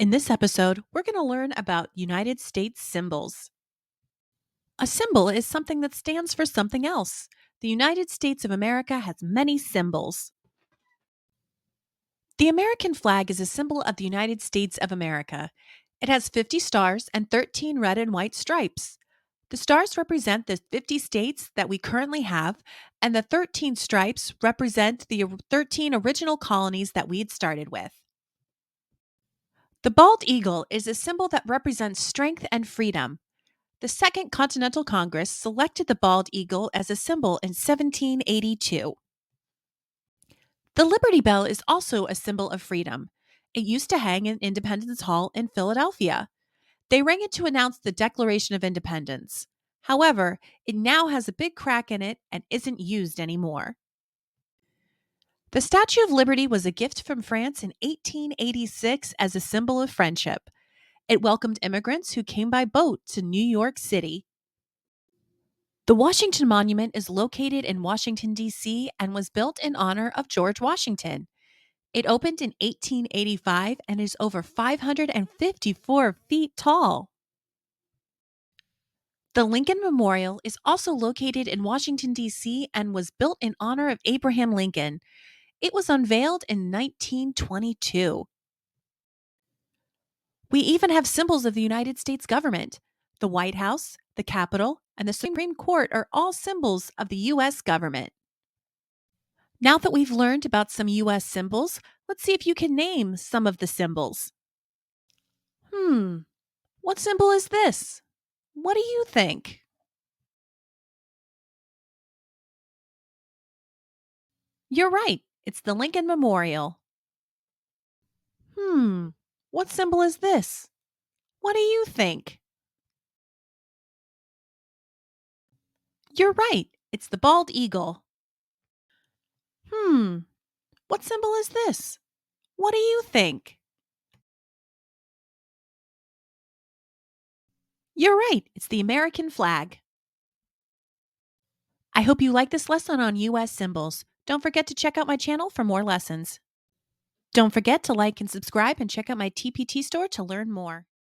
In this episode, we're going to learn about United States symbols. A symbol is something that stands for something else. The United States of America has many symbols. The American flag is a symbol of the United States of America. It has 50 stars and 13 red and white stripes. The stars represent the 50 states that we currently have, and the 13 stripes represent the 13 original colonies that we had started with. The bald eagle is a symbol that represents strength and freedom. The Second Continental Congress selected the bald eagle as a symbol in 1782. The Liberty Bell is also a symbol of freedom. It used to hang in Independence Hall in Philadelphia. They rang it to announce the Declaration of Independence. However, it now has a big crack in it and isn't used anymore. The Statue of Liberty was a gift from France in 1886 as a symbol of friendship. It welcomed immigrants who came by boat to New York City. The Washington Monument is located in Washington, D.C., and was built in honor of George Washington. It opened in 1885 and is over 554 feet tall. The Lincoln Memorial is also located in Washington, D.C., and was built in honor of Abraham Lincoln. It was unveiled in 1922. We even have symbols of the United States government. The White House, the Capitol, and the Supreme Court are all symbols of the U.S. government. Now that we've learned about some U.S. symbols, let's see if you can name some of the symbols. What symbol is this? What do you think? You're right. It's the Lincoln Memorial. What symbol is this? What do you think? You're right. It's the bald eagle. What symbol is this? What do you think? You're right. It's the American flag. I hope you like this lesson on U.S. symbols. Don't forget to check out my channel for more lessons. Don't forget to like and subscribe and check out my TPT store to learn more.